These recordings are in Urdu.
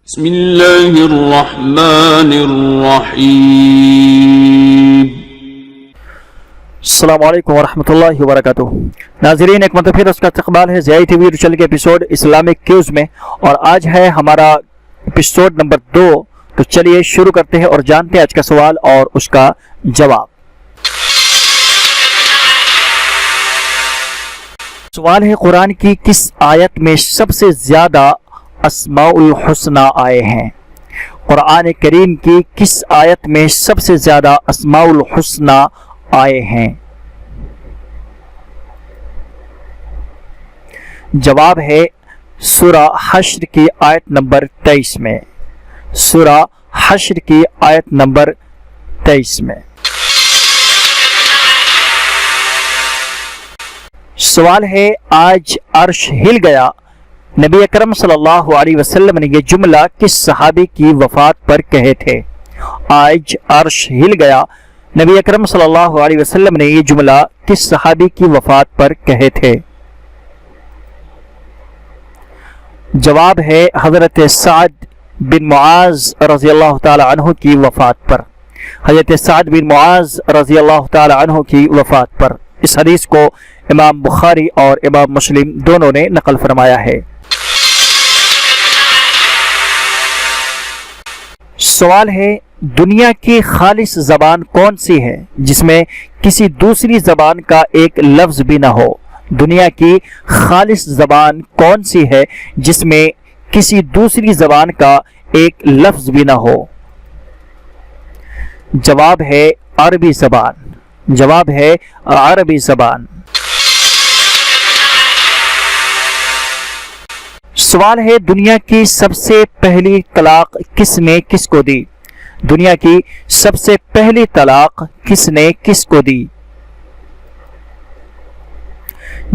بسم اللہ الرحمن الرحیم۔ السلام علیکم ورحمۃ اللہ وبرکاتہ۔ ناظرین، ایک مرتبہ پھر اس کا استقبال ہے ضیاء ٹی وی چل کے ایپیسوڈ اسلامک کیوز میں، اور آج ہے ہمارا ایپیسوڈ نمبر 2۔ تو چلیے شروع کرتے ہیں اور جانتے ہیں آج کا سوال اور اس کا جواب۔ سوال ہے، قرآن کی کس آیت میں سب سے زیادہ اسماء الحسنى آئے ہیں؟ قرآن کریم کی کس آیت میں سب سے زیادہ اسماء الحسنى آئے ہیں؟ جواب ہے سورہ حشر کی آیت نمبر 23 میں۔ سورہ حشر کی آیت نمبر 23 میں۔ سوال ہے، آج عرش ہل گیا، نبی اکرم صلی اللہ علیہ وسلم نے یہ جملہ کس صحابی کی وفات پر کہے تھے؟ آج عرش ہل گیا، نبی اکرم صلی اللہ علیہ وسلم نے یہ جملہ کس صحابی کی وفات پر کہے تھے؟ جواب ہے حضرت سعد بن معاذ رضی اللہ تعالی عنہ کی وفات پر۔ حضرت سعد بن معاذ رضی اللہ تعالی عنہ کی وفات پر۔ اس حدیث کو امام بخاری اور امام مسلم دونوں نے نقل فرمایا ہے۔ سوال ہے، دنیا کی خالص زبان کون سی ہے جس میں کسی دوسری زبان کا ایک لفظ بھی نہ ہو؟ دنیا کی خالص زبان کون سی ہے جس میں کسی دوسری زبان کا ایک لفظ بھی نہ ہو؟ جواب ہے عربی زبان۔ جواب ہے عربی زبان۔ سوال ہے، دنیا کی سب سے پہلی طلاق کس نے کس کو دی؟ دنیا کی سب سے پہلی طلاق کس نے کس کو دی؟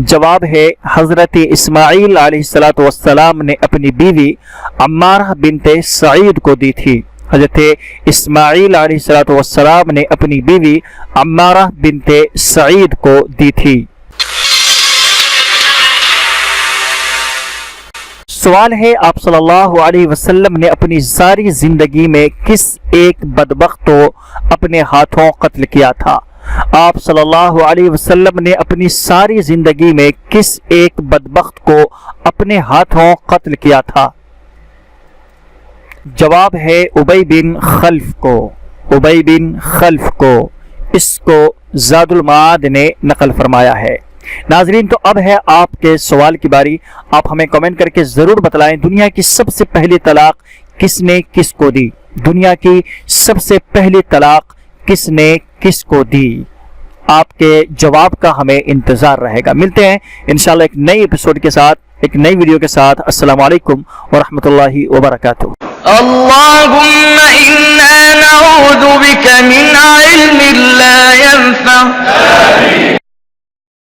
جواب ہے حضرت اسماعیل علیہ السلام نے اپنی بیوی عمارہ بنت سعید کو دی تھی۔ حضرت اسماعیل علیہ السلام نے اپنی بیوی عمارہ بنت سعید کو دی تھی۔ سوال ہے، آپ صلی اللہ علیہ وسلم نے اپنی ساری زندگی میں کس ایک بدبخت کو اپنے ہاتھوں قتل کیا تھا؟ آپ صلی اللہ علیہ وسلم نے اپنی ساری زندگی میں کس ایک بدبخت کو اپنے ہاتھوں قتل کیا تھا؟ جواب ہے ابی بن خلف کو۔ ابی بن خلف کو۔ اس کو زاد المعاد نے نقل فرمایا ہے۔ ناظرین، تو اب ہے آپ کے سوال کی باری۔ آپ ہمیں کمنٹ کر کے ضرور بتلائیں، دنیا کی سب سے پہلی طلاق کس نے کس کو دی؟ دنیا کی سب سے پہلی طلاق کس نے کس کو دی؟ آپ کے جواب کا ہمیں انتظار رہے گا۔ ملتے ہیں انشاءاللہ ایک نئی ایپیسوڈ کے ساتھ، ایک نئی ویڈیو کے ساتھ۔ السلام علیکم ورحمۃ اللہ وبرکاتہ۔ اللهم إنا